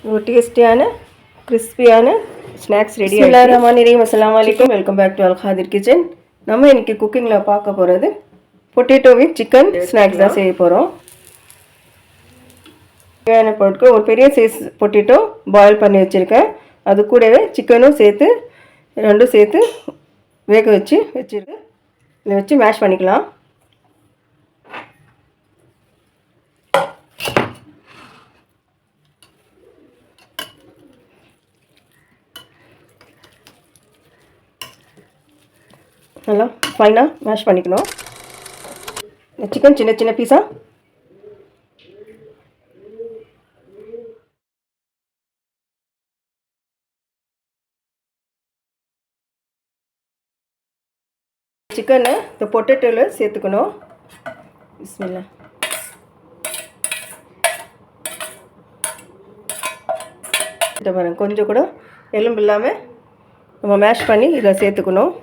ஒரு டேஸ்டியான கிறிஸ்பியான ஸ்நாக்ஸ் ரெடி பிஸ்மில்லாஹிர்ரஹ்மானிர்ரஹீம். அஸ்ஸலாமு அலைக்கும். Welcome back to Alhadir kitchen. நம்ம இன்னைக்கு குக்கிங்கில் பார்க்க போகிறது பொட்டேட்டோ வித் சிக்கன் ஸ்நாக்ஸ் தான் செய்ய போகிறோம். தேவையான பொருட்கள்: ஒரு பெரிய சைஸ் பொட்டேட்டோ பாயில் பண்ணி வச்சுருக்கேன். அது கூடவே சிக்கனும் சேர்த்து ரெண்டும் சேர்த்து வேக வச்சுருக்கு. இதை வச்சு மேஷ் பண்ணிக்கலாம். நல்லா ஃபைனாக மேஷ் பண்ணிக்கணும். சிக்கன் சின்ன சின்ன பீஸாக சிக்கனை இந்த பொட்டேட்டோவில் சேர்த்துக்கணும். பிஸ்மில்லா. பாருங்க, கொஞ்சம் கூட எலும்பு இல்லாமல் நம்ம மேஷ் பண்ணி இதை சேர்த்துக்கணும்.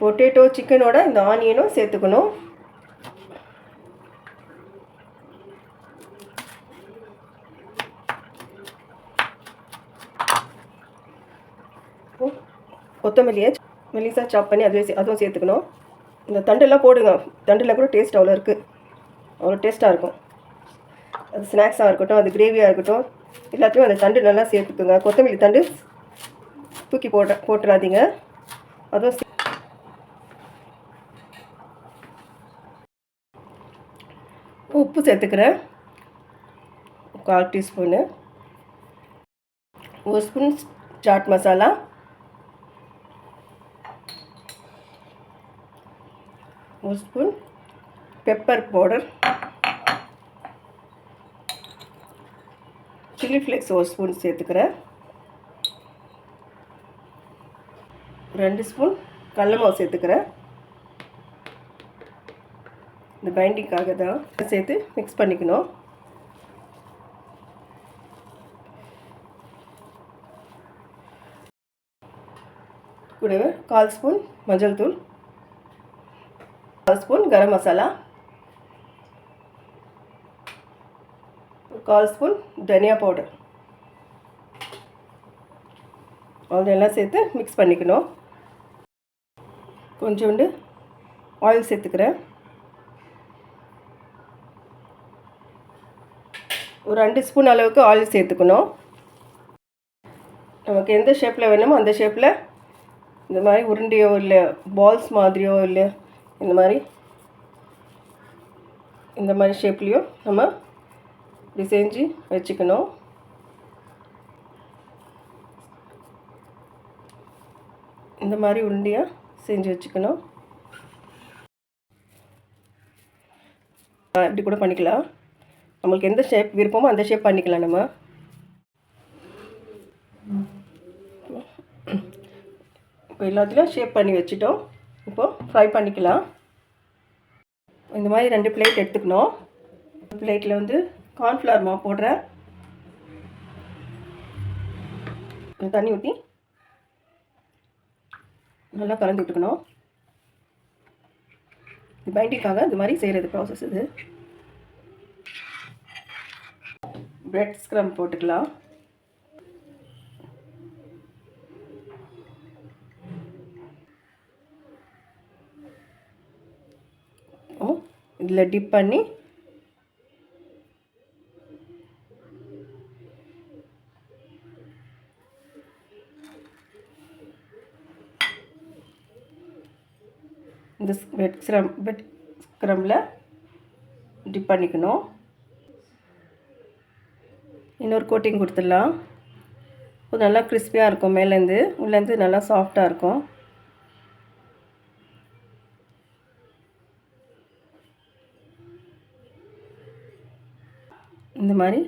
பொட்டேட்டோ சிக்கனோட இந்த ஆனியனும் சேர்த்துக்கணும். கொத்தமல்லியை மெலிசாக சாப் பண்ணி அதுவும் சேர்த்துக்கணும். இந்த தண்டெல்லாம் போடுங்க. தண்டில் கூட டேஸ்ட் அவ்வளோ இருக்குது, அவ்வளோ டேஸ்ட்டாக இருக்கும். அது ஸ்நாக்ஸாக இருக்கட்டும், அது கிரேவியாக இருக்கட்டும், எல்லாத்தையும் அந்த தண்டு நல்லா சேர்த்துக்குங்க. கொத்தமல்லி தண்டு தூக்கி போட்டுறாதீங்க. அதுவும் உப்பு சேர்த்துக்கிறேன், 1/4 teaspoon. 1 spoon chaat masala, 1 spoon pepper powder, chilli flakes 1 spoon சேர்த்துக்கிறேன். 2 ஸ்பூன் கடல மாவு சேர்த்துக்கிறேன். இந்த பைண்டிங்காக தான் சேர்த்து மிக்ஸ் பண்ணிக்கணும். கூடவே 1/4 ஸ்பூன் மஞ்சள் தூள், 1/4 ஸ்பூன் கரம் மசாலா, 1/4 ஸ்பூன் தனியா பவுடர், அதெல்லாம் சேர்த்து மிக்ஸ் பண்ணிக்கணும். கொஞ்சோண்டு ஆயில் சேர்த்துக்கிறேன். ஒரு 2 ஸ்பூன் அளவுக்கு ஆயில் சேர்த்துக்கணும். நமக்கு எந்த ஷேப்பில் வேணுமோ அந்த ஷேப்பில் இந்த மாதிரி உருண்டையோ இல்லை பால்ஸ் மாதிரியோ இல்லை இந்த மாதிரி ஷேப்லேயோ நம்ம இப்படி செஞ்சு வச்சுக்கணும். இந்த மாதிரி உருண்டையாக செஞ்சு வச்சுக்கணும். இப்படி கூட பண்ணிக்கலாம். நம்மளுக்கு எந்த ஷேப் விருப்பமோ அந்த ஷேப் பண்ணிக்கலாம். நம்ம இப்போ எல்லாத்துலேயும் ஷேப் பண்ணி வச்சுட்டோம். இப்போது ஃப்ரை பண்ணிக்கலாம். இந்த மாதிரி 2 பிளேட் எடுத்துக்கணும். பிளேட்டில் வந்து கார்ன்ஃப்ளவர் மாவு போடுறேன். தண்ணி ஊற்றி நல்லா கலந்து விட்டுக்கணும். இது பைண்டிங்காக இது மாதிரி செய்கிறது ப்ராசஸ். இது பிரெட் ஸ்க்ரம் போட்டுக்கலாம். இதில் டிப் பண்ணி இந்த பிரெட் ஸ்க்ரம்பில் டிப் பண்ணிக்கணும். இன்னொரு கோட்டிங் கொடுத்துடலாம். நல்லா கிறிஸ்பியாக இருக்கும். மேலேருந்து உள்ளேருந்து நல்லா சாஃப்டாக இருக்கும். இந்த மாதிரி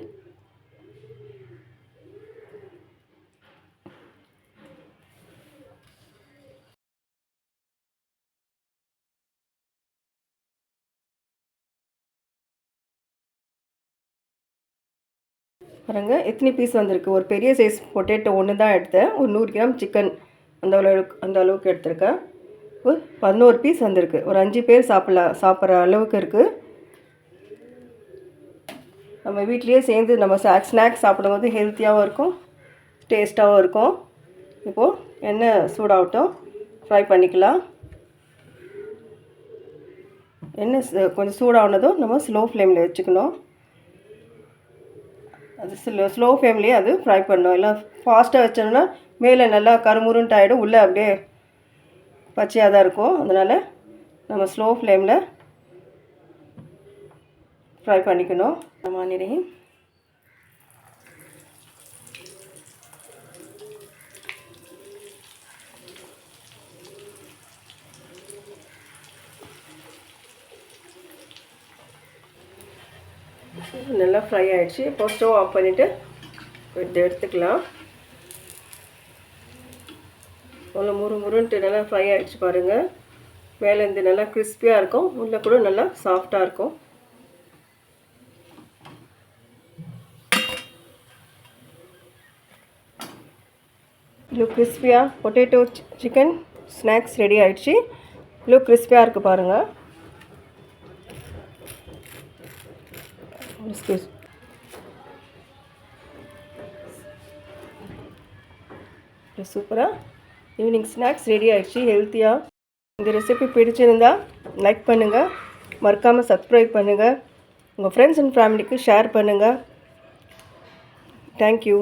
பாருங்கள் எத்தனை பீஸ் வந்திருக்கு. ஒரு பெரிய சைஸ் பொட்டேட்டோ ஒன்று தான் எடுத்தேன். ஒரு 100 கிராம் சிக்கன் அந்த அளவுக்கு எடுத்திருக்கேன். ஒரு 11 பீஸ் வந்திருக்கு. ஒரு 5 பேர் சாப்பிட்ற அளவுக்கு இருக்குது. நம்ம வீட்லேயே சேர்ந்து நம்ம ஸ்நாக்ஸ் சாப்பிடும்போது ஹெல்த்தியாகவும் இருக்கும், டேஸ்ட்டாகவும் இருக்கும். இப்போது எண்ணெய் சூடாகட்டும், ஃப்ரை பண்ணிக்கலாம். எண்ணெய் கொஞ்சம் சூடானதும் நம்ம ஸ்லோ ஃப்ளேமில் வச்சுக்கணும். அது ஸ்லோ ஃப்ளேம்லேயே அது ஃப்ரை பண்ணணும். இல்லை ஃபாஸ்ட்டாக வச்சோம்னா மேலே நல்லா கருமுருன்ட்டு ஆகிடும், உள்ளே அப்படியே பச்சையாக தான் இருக்கும். அதனால் நம்ம ஸ்லோ ஃப்ளேமில் ஃப்ரை பண்ணிக்கணும். மானிரையும் நல்லா ஃப்ரை ஆகிடுச்சு. இப்போ ஸ்டவ் ஆஃப் பண்ணிவிட்டு எடுத்துக்கலாம். அவ்வளோ முருன்ட்டு நல்லா ஃப்ரை ஆகிடுச்சு பாருங்கள். மேலேருந்து நல்லா கிறிஸ்பியாக இருக்கும், உள்ளே கூட நல்லா சாஃப்டாக இருக்கும். இவ்வளோ கிறிஸ்பியாக பொட்டேட்டோ சிக்கன் ஸ்நாக்ஸ் ரெடி ஆகிடுச்சு. இவ்வளோ கிறிஸ்பியாக இருக்குது பாருங்கள். சூப்பராக ஈவினிங் ஸ்நாக்ஸ் ரெடி ஆகிடுச்சு, ஹெல்த்தியாக. இந்த ரெசிபி பிடிச்சிருந்தா லைக் பண்ணுங்கள், மறக்காமல் சப்ஸ்கிரைப் பண்ணுங்கள், உங்கள் ஃப்ரெண்ட்ஸ் அண்ட் ஃபேமிலிக்கு ஷேர் பண்ணுங்கள். தேங்க்யூ.